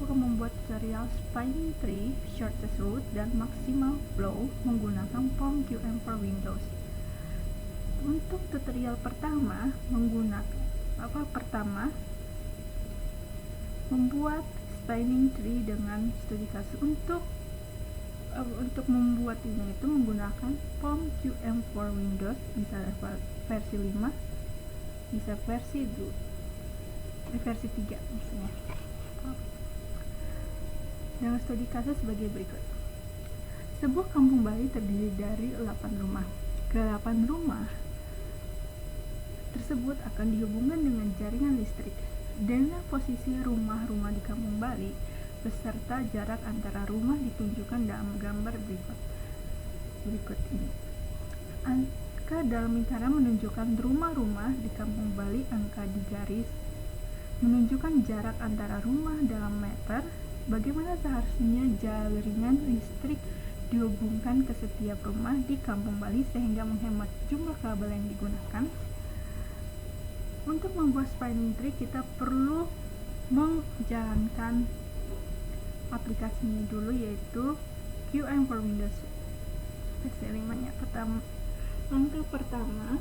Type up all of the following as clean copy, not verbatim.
akan membuat serial spinning tree, shortest route, dan maximal flow menggunakan POM-QM for Windows. Untuk tutorial pertama membuat spinning tree dengan studi kasus. Untuk membuat ini itu menggunakan POM-QM for Windows, bisa versi 5, bisa versi 3 misalnya. Dengan studi kasus sebagai berikut. Sebuah kampung Bali terdiri dari 8 rumah. Ke-8 rumah tersebut akan dihubungkan dengan jaringan listrik. Dengan posisi rumah-rumah di kampung Bali beserta jarak antara rumah ditunjukkan dalam gambar berikut ini. Angka dalam lingkaran menunjukkan rumah-rumah di kampung Bali, angka di garis menunjukkan jarak antara rumah dalam meter. Bagaimana seharusnya jaringan listrik dihubungkan ke setiap rumah di kampung Bali sehingga menghemat jumlah kabel yang digunakan. Untuk membuat spinning tree kita perlu menjalankan aplikasinya dulu, yaitu QM for Windows versi 5-nya. Langkah pertama,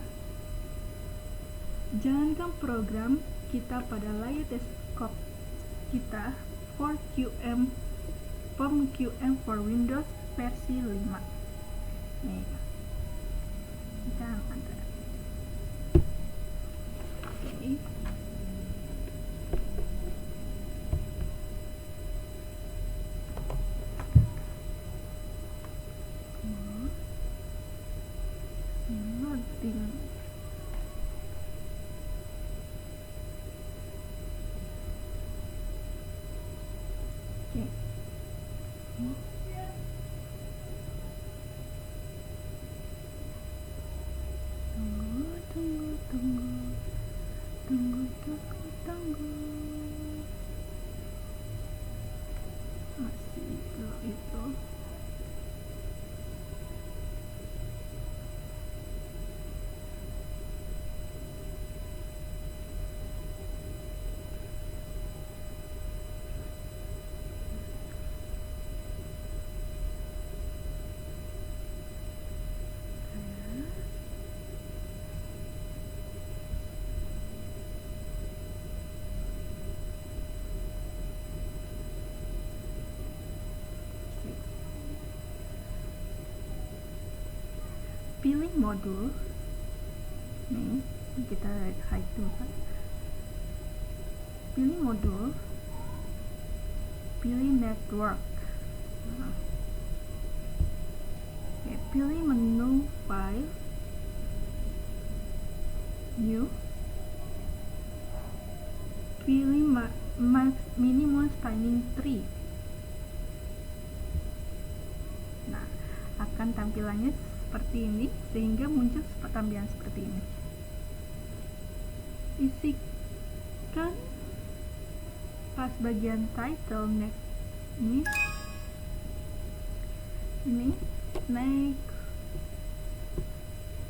jalankan program kita pada layar desktop kita for POM-QM for Windows versi 5. Nih, kita ada. Oke. Loading. Tunggu. Masih itu. Pilih modul. Nih, kita hide dulu kan. Pilih modul. Pilih network. Oke, pilih menu file. New. Pilih minimum spinning tree. Nah, akan tampilannya seperti ini, sehingga muncul tampilan seperti ini. Isikan pas bagian title next ini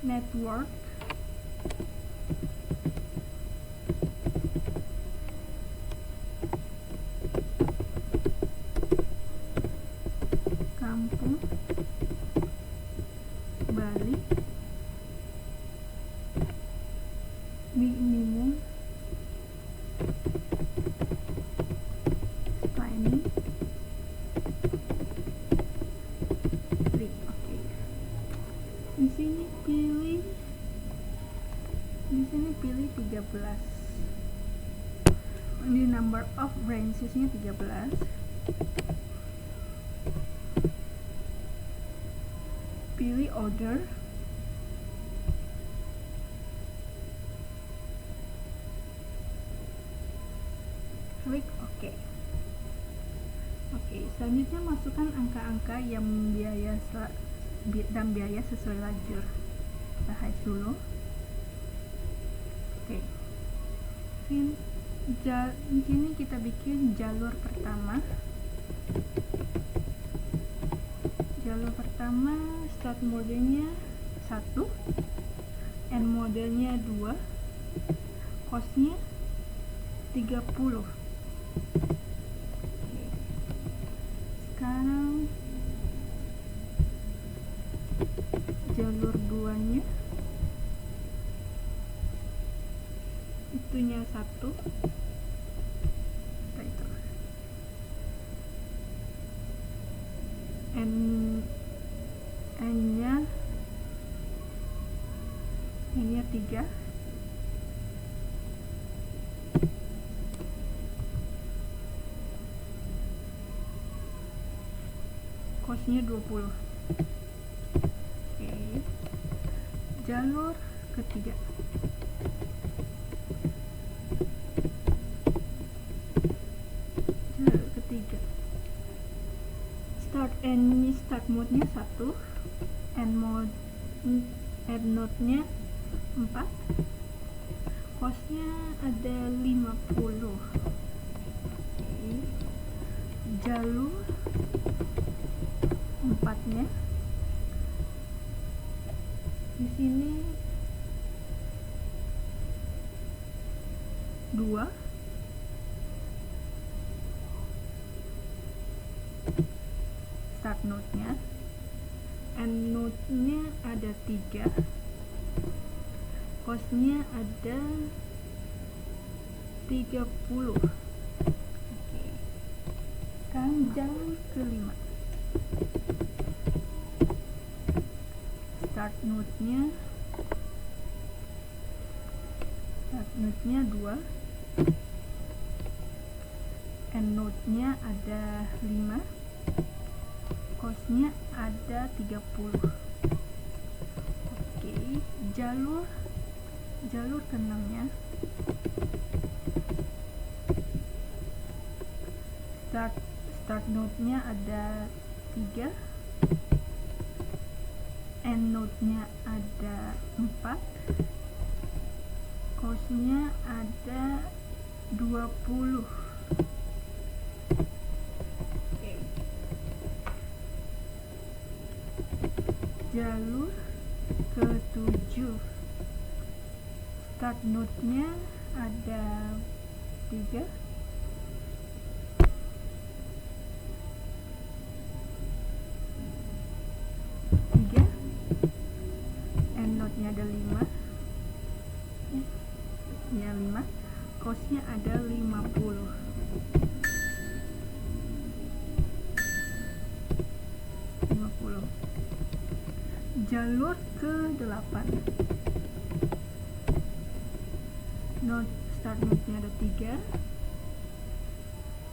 network kampung Bali minimum spinning tree. Oke. Di sini pilih 13. Di number of branches-nya 13. Pilih order. Klik OK. Oke, selanjutnya masukkan angka-angka yang biaya sesuai lajur. Kita hide dulu. Oke. Di sini kita bikin jalur pertama. Jalur pertama start modenya 1, end modenya 2, hostnya 30. Oke. jalur 2-nya itunya 1 itu N-nya 3, cos-nya 20. Oke. Jalur ketiga. Start mode-nya 1, end node-nya 4, cos-nya ada 50. Oke. Jalur 4-nya di sini 2, start node-nya, end node-nya ada 3, cos-nya ada 30. Oke. Sekarang jalur kelima. Start node-nya 2, end node-nya ada 5, cos-nya ada 30. Oke. Jalur ke-6-nya start node-nya ada 3, end node-nya ada 4, cos-nya ada 20. Oke. Jalur ke-7, start node-nya ada 3, end node-nya ada 5, ya 5, cos-nya ada 50. Jalur ke-8, start node-nya ada 3,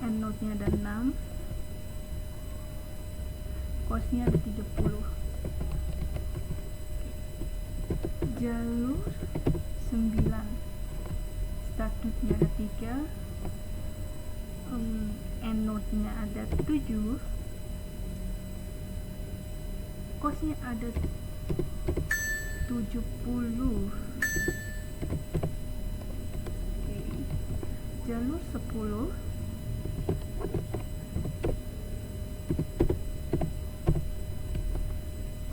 end node-nya ada 6, cos-nya ada 30. Jalur 9, start node-nya ada 3, end node-nya ada 7, cos-nya ada 70. Oke. Jalur 10,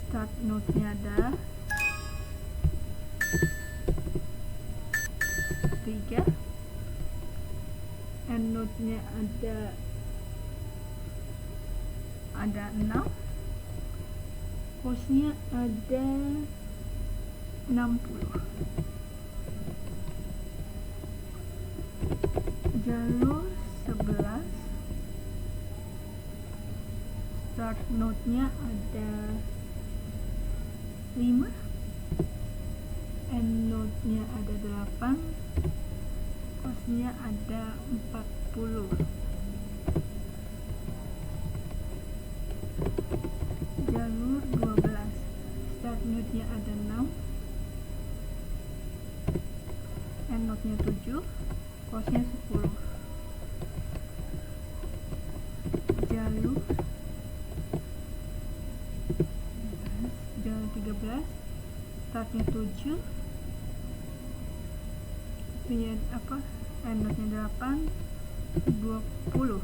start node-nya ada 3, end node-nya ada 6, cos-nya ada 60. Jalur 11, start node-nya ada 5, end node-nya ada 8, cos-nya ada 40. Jalur 12, start node-nya ada 6, end node-nya 7, cos-nya 10. Jalur 13, startnya 7, punya end node-nya 8, 20.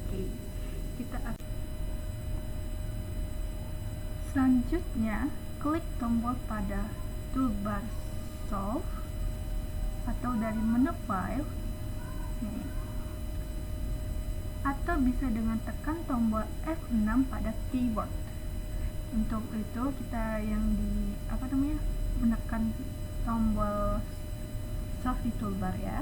Oke, kita selanjutnya klik tombol pada toolbar solve atau dari menu file nih. Atau bisa dengan tekan tombol F6 pada keyboard. Untuk itu kita yang menekan tombol soft di toolbar ya.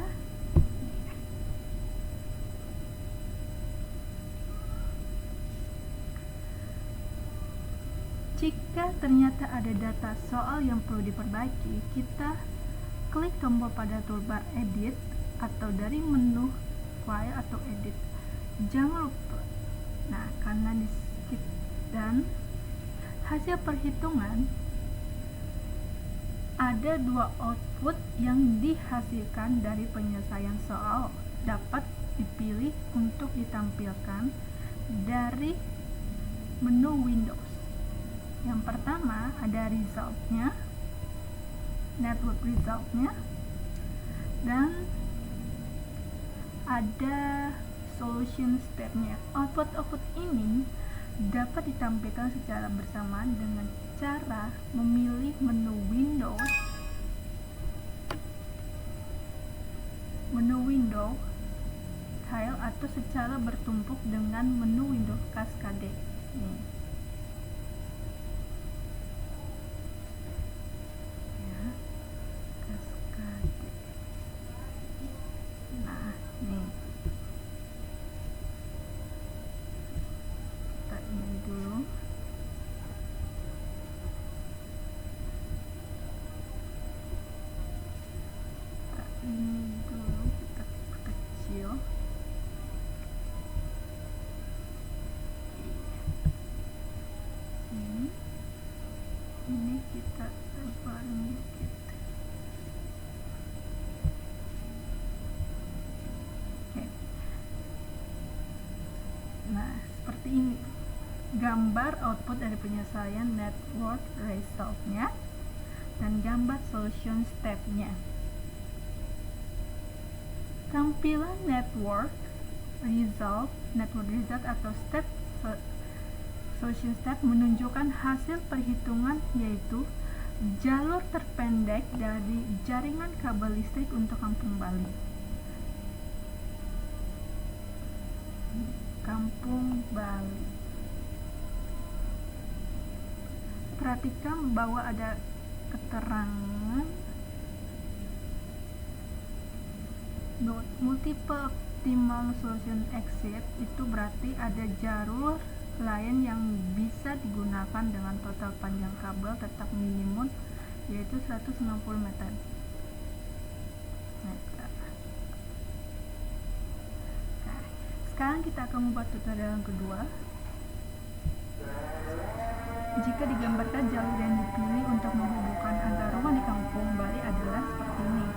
Jika ternyata ada data soal yang perlu diperbaiki, kita klik tombol pada toolbar edit atau dari menu file atau edit. Jangan lupa, karena di skip dan hasil perhitungan ada dua output yang dihasilkan dari penyelesaian soal dapat dipilih untuk ditampilkan dari menu Windows. Yang pertama ada resultnya, network resultnya, dan ada solution step-nya. Output ini dapat ditampilkan secara bersamaan dengan cara memilih menu window tile atau secara bertumpuk dengan menu window Cascade. Nih. Ya, Cascade. Nah, nih. Kita ini dulu. Kita kecil. Ini kita lebarin dikit. Oke. Nah, seperti ini gambar output dari penyelesaian network result-nya dan gambar solution step-nya. Tampilan network result atau solution step menunjukkan hasil perhitungan, yaitu jalur terpendek dari jaringan kabel listrik untuk Kampung Bali. Kampung Bali. Perhatikan bahwa ada keterangan multiple optimal solution exit, itu berarti ada jalur lain yang bisa digunakan dengan total panjang kabel tetap minimum, yaitu 160 meter. Nah, sekarang kita akan membuat tutorial yang kedua. Jika digambarkan jalur yang dipilih untuk menghubungkan antar rumah di Kampung Bali adalah seperti ini.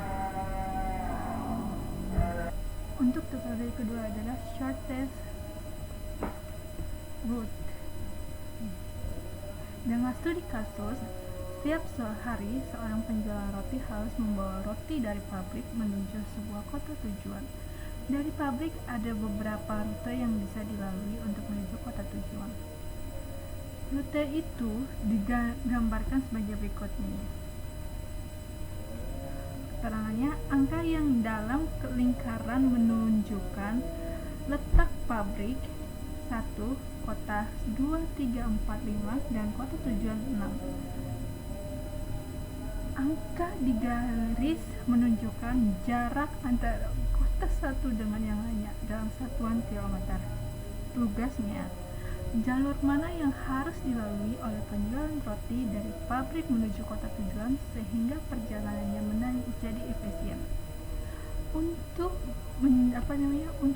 Untuk tutorial kedua adalah shortest route. Dengan studi kasus, setiap sehari seorang penjual roti harus membawa roti dari pabrik menuju sebuah kota tujuan. Dari pabrik ada beberapa rute yang bisa dilalui untuk menuju kota tujuan. Rute itu digambarkan sebagai berikut ini. Keterangannya, angka yang dalam lingkaran menunjukkan letak pabrik 1, kota 2, 3, 4, 5, dan kota tujuan 6. Angka di garis menunjukkan jarak antara kota satu dengan yang lainnya dalam satuan kilometer. Tugasnya, jalur mana yang harus dilalui oleh penjual roti dari pabrik menuju kota tujuan sehingga perjalanannya menjadi efisien. Untuk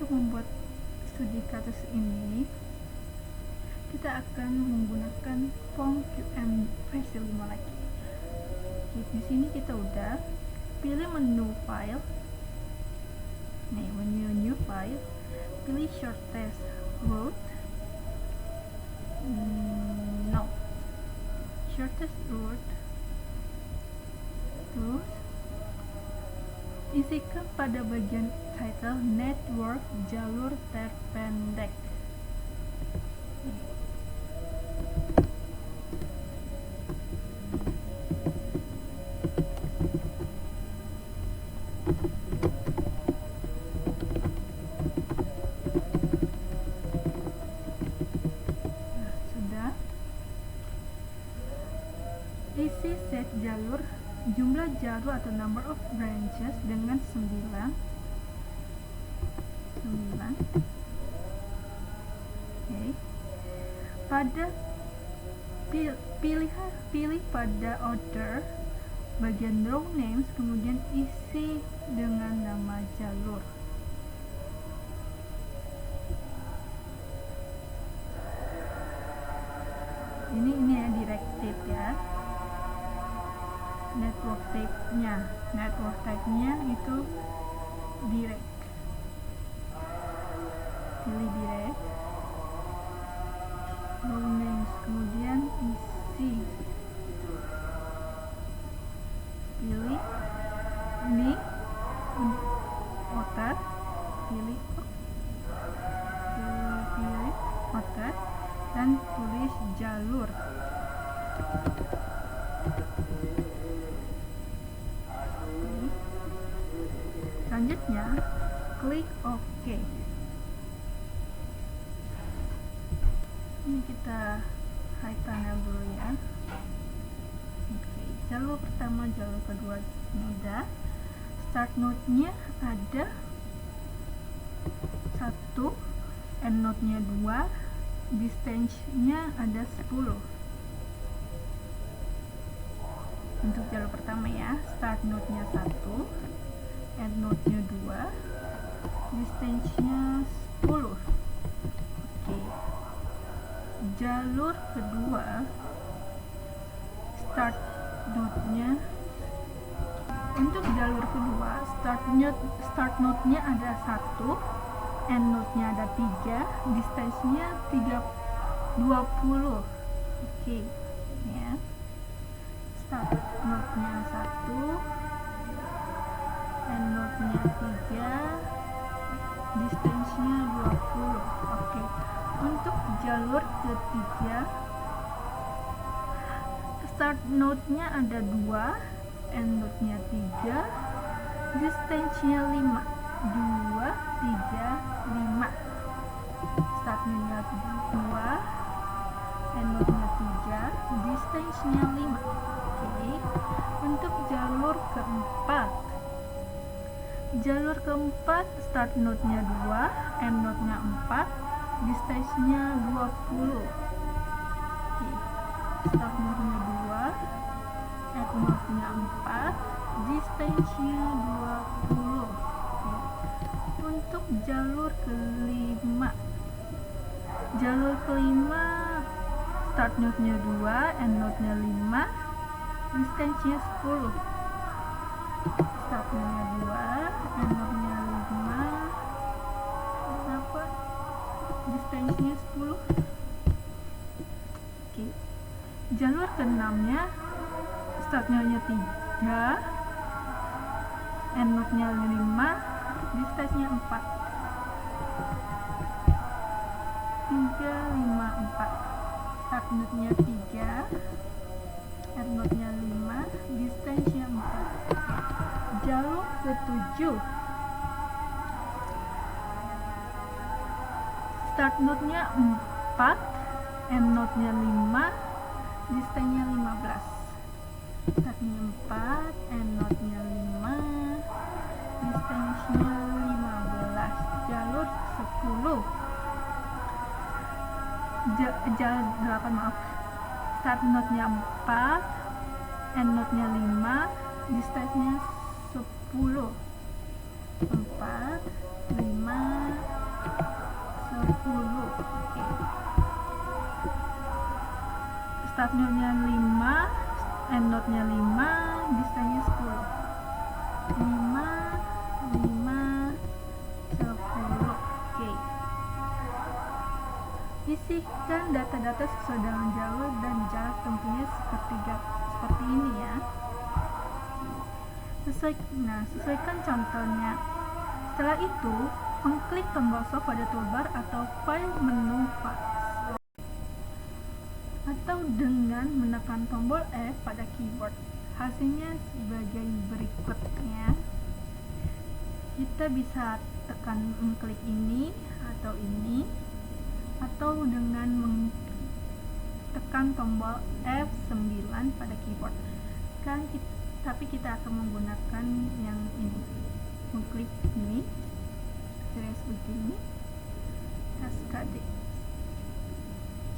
membuat studi kasus ini, kita akan menggunakan form QM versi 5 lagi. Di sini kita udah pilih menu file. Nih, menu new file, pilih shortest route. Shortest route. Terus isikan pada bagian title network jalur terpendek. Sudah. jumlah jalur atau number of branches dengan 9. Okay. Pada pilih pada order bagian row names, kemudian isi dengan nama jalur. Ini ya directed ya. Network type-nya itu direct. Pilih direct. Row names, kemudian isi. Pilih ini order, pilih order dan tulis jalur. Selanjutnya klik OK. Ini kita hide panel dulu ya. Oke, jalur pertama, jalur kedua mudah. Start node-nya ada 1, end node-nya 2, distance-nya ada 10. Untuk jalur pertama ya, start node-nya 1, end node-nya 2, distance-nya 10. Oke. Jalur kedua, start node-nya, untuk jalur kedua start node-nya ada 1, end node-nya ada 3, distance-nya 20. Oke, ya. Start node-nya 1, end node-nya 3, distance-nya 20. Oke. Untuk jalur ketiga, start node-nya ada 2, end node-nya 3, distance-nya 5. 2, 3, 5. Start node-nya 2, end node-nya 3, distance-nya 5. Oke. Untuk jalur keempat, start node-nya 2, end node-nya 4, distance-nya 20. Oke. Start node-nya 2, end node-nya 4, distance-nya 20. Oke. Untuk jalur kelima, start node-nya 2, end node-nya 5, distance-nya 10. Start node-nya 2, end node-nya 5, berapa? Distance-nya 10. Oke. Jalur keenamnya, start node-nya 3, end node-nya 5, distance-nya 4. 3, 5, 4. Start node-nya 3, end node-nya 5, distance-nya 4. Jalur ketujuh, start node-nya 4, end node-nya 5, distance-nya 15. Start-nya 4, end node-nya 5, distance-nya 15. Jalur 10, jalur 8, maaf. Start node-nya 4, end node-nya 5, distance-nya 10. 4, 5, 10. Oke. Start node-nya 5, end node-nya 5, distance-nya 10. 5, 5, 10. Oke. Isikan data-data sesuai dengan jalur dan jarak tempuhnya seperti ini ya. Sesuaikan contohnya. Setelah itu, mengklik tombol Save pada toolbar atau file menu Files, atau dengan menekan tombol F pada keyboard. Hasilnya sebagai berikutnya. Kita bisa tekan mengklik ini, atau dengan tekan tombol F9 pada keyboard. Sekarang kita tapi kita akan menggunakan yang ini. Mengklik ini, series begini, SKD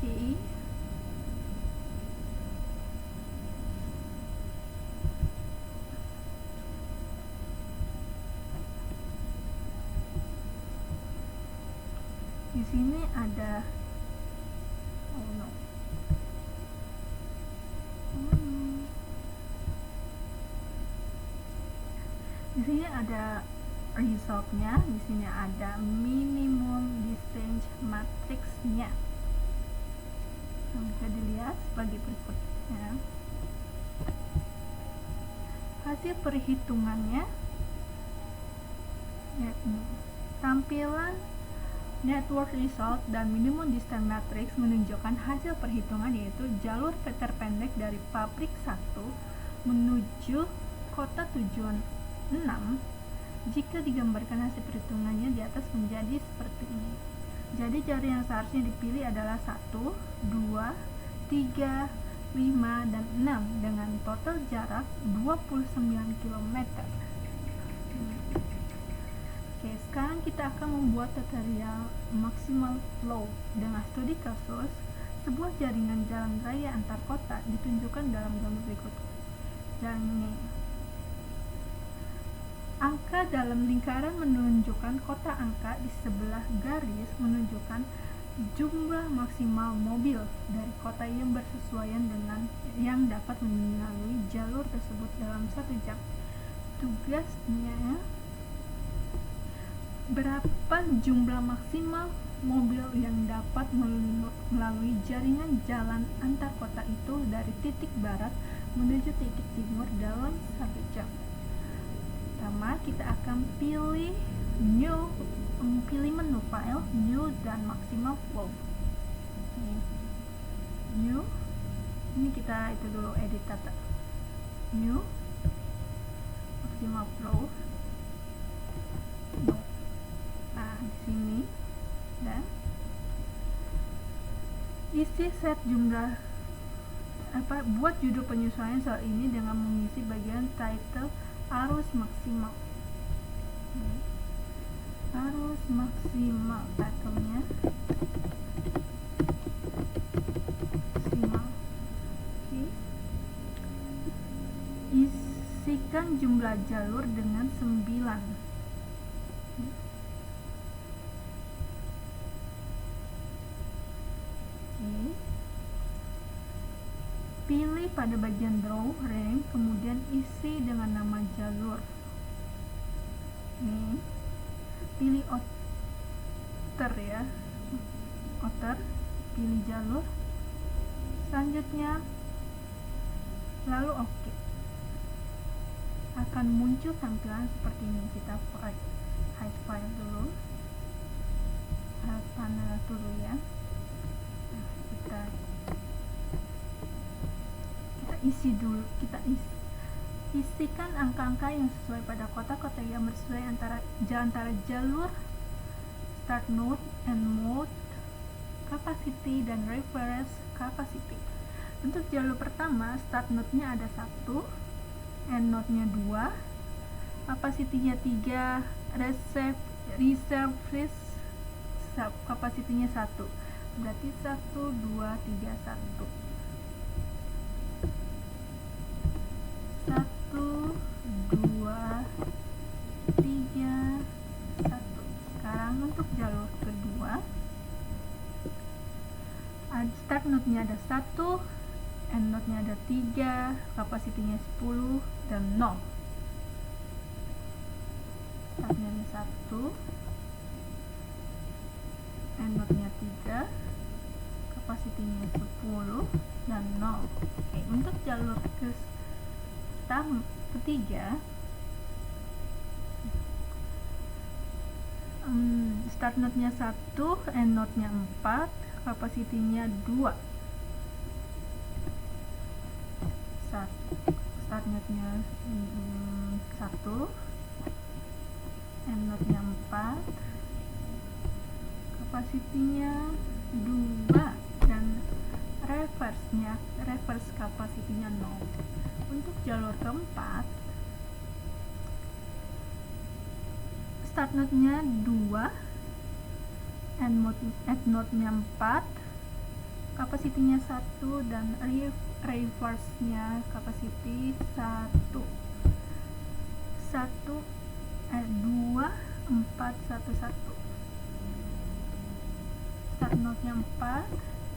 KI. Di sini ada di sini ada resultnya, di sini ada minimum distance matrixnya yang bisa dilihat sebagai berikutnya. Hasil perhitungannya tampilan network result dan minimum distance matrix menunjukkan hasil perhitungan, yaitu jalur terpendek dari pabrik 1 menuju kota tujuan 6. Jika digambarkan hasil perhitungannya di atas menjadi seperti ini. Jadi jalur yang seharusnya dipilih adalah 1, 2, 3, 5, dan 6 dengan total jarak 29 km. Oke, sekarang kita akan membuat tutorial maximal flow dengan studi kasus sebuah jaringan jalan raya antar kota ditunjukkan dalam gambar berikut. Jalan ini. Angka dalam lingkaran menunjukkan kota, angka di sebelah garis menunjukkan jumlah maksimal mobil dari kota yang bersesuaian dengan yang dapat melalui jalur tersebut dalam 1 jam. Tugasnya, berapa jumlah maksimal mobil yang dapat melalui jaringan jalan antar kota itu dari titik barat menuju titik timur dalam 1 jam. Pertama, kita akan pilih menu file, new, dan maximal flow. New, ini kita itu dulu edit data. New, maximal flow. Nah, di sini dan isi set jumlah buat judul penyesuaian soal ini dengan mengisi bagian title arus maksimal. Arus maksimal title-nya maksimal. Isikan jumlah jalur dengan 9. Pilih pada bagian draw rank, kemudian isi dengan nama jalur. Nih, pilih outer ya, outer, pilih jalur. Selanjutnya, lalu oke. Akan muncul tampilan seperti ini. Kita hide file dulu, panel dulu ya. Nah, kita isikan angka-angka yang sesuai pada kota-kota yang bersesuai antara jalur start node, end node, capacity, dan reference capacity. Untuk jalur pertama, start node-nya ada 1, end node-nya 2, capacity-nya 3, reserve capacity-nya 1. Berarti 1, 2, 3, 1. 1, 2, 3, 1. Sekarang untuk jalur kedua, start node-nya ada 1, end node-nya ada 3, kapasitinya 10 dan 0. Start node-nya 1, end node-nya 3, kapasitinya 10 dan 0. Oke, untuk jalur ketiga, start node-nya 1, end node-nya 4, kapasitinya 2. Start node-nya 1, end node-nya 4, kapasitinya 2, dan reverse capacity-nya 0. Untuk jalur keempat, start node-nya 2, end node-nya 4, kapasitinya 1, dan reverse-nya kapasiti 1, 2, 4, 1, 1. Start node-nya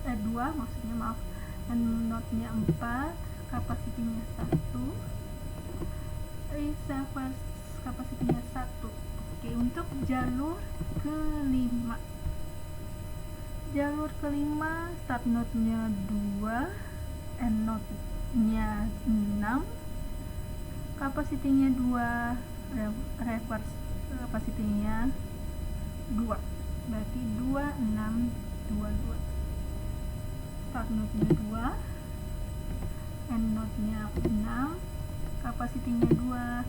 2 maksudnya, maaf, end node-nya 4, kapasitinya 1, reverse kapasitinya 1. Oke, untuk jalur kelima, start node-nya 2, end node-nya 6, kapasitinya 2, reverse kapasitinya 2, berarti 2, 6, 2, 2. Start node-nya 2, end node-nya 6, kapasitinya 2,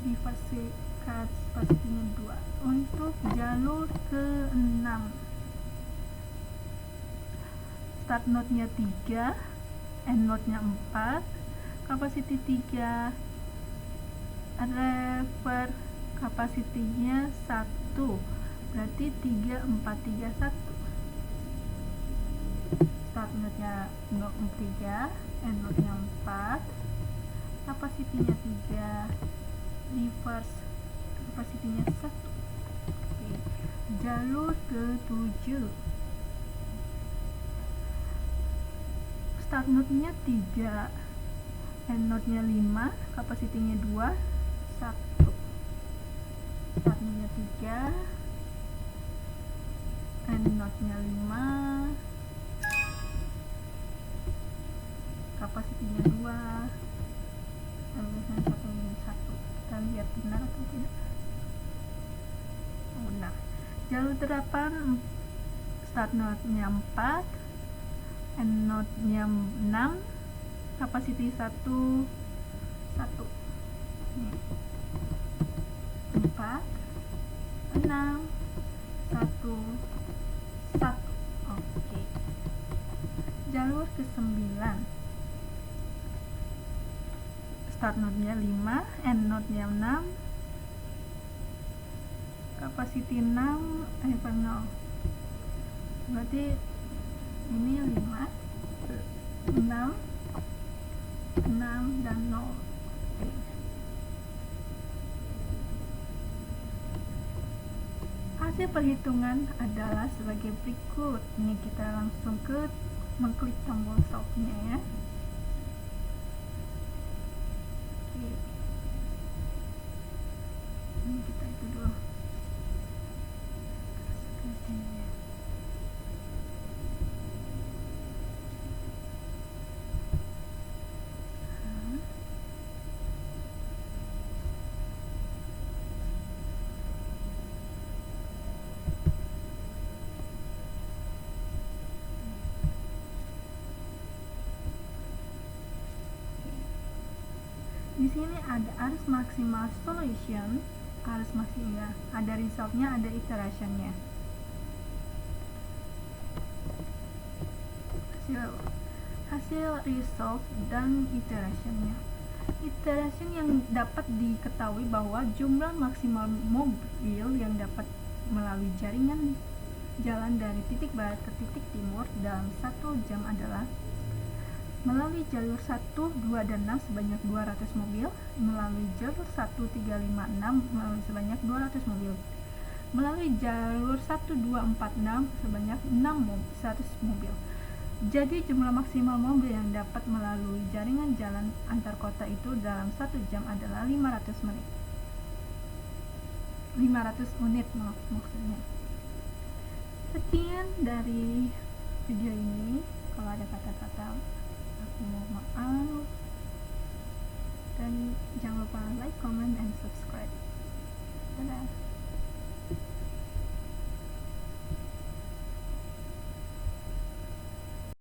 reverse kapasitinya 2. Untuk jalur ke-6, start node-nya 3, end node-nya 4, kapasiti 3, reverse kapasitinya 1, berarti 3, 4, 3, 1. Start node-nya 3, end node-nya 4, kapasitinya 3, reverse kapasitinya 1. Oke. Jalur ke-7, start node-nya 3, end node-nya 5, kapasitinya 2, 1. Start node-nya 3, end node-nya 5, kapasitinya 2, reverse-nya 1. Kita lihat benar atau tidak. Oh, benar. Jalur 8, start node-nya 4, end node-nya 6, kapasiti 1, 1. 4, 6, 1, 1. Oke. Jalur ke-9, start node-nya 5, end node-nya 6, kapasiti 6, reverse 0. Berarti ini 5, 6, 6, dan 0. Oke. Hasil perhitungan adalah sebagai berikut. Ini kita langsung mengklik tombol solve-nya ya. Oke. Ini kita itu dulu. Di sini ada arus maksimal solution, arus maksimal, ada resultnya, ada iterationnya. Hasil result dan iterationnya. Iteration yang dapat diketahui bahwa jumlah maksimal mobil yang dapat melalui jaringan jalan dari titik barat ke titik timur dalam 1 jam adalah melalui jalur 1, 2, dan 6 sebanyak 200 mobil, melalui jalur 1, 3, 5, 6 melalui sebanyak 200 mobil, melalui jalur 1, 2, 4, 6 sebanyak 100 mobil. Jadi jumlah maksimal mobil yang dapat melalui jaringan jalan antar kota itu dalam 1 jam adalah 500 unit maksudnya. Sekian dari video ini. Kalau ada kata-kata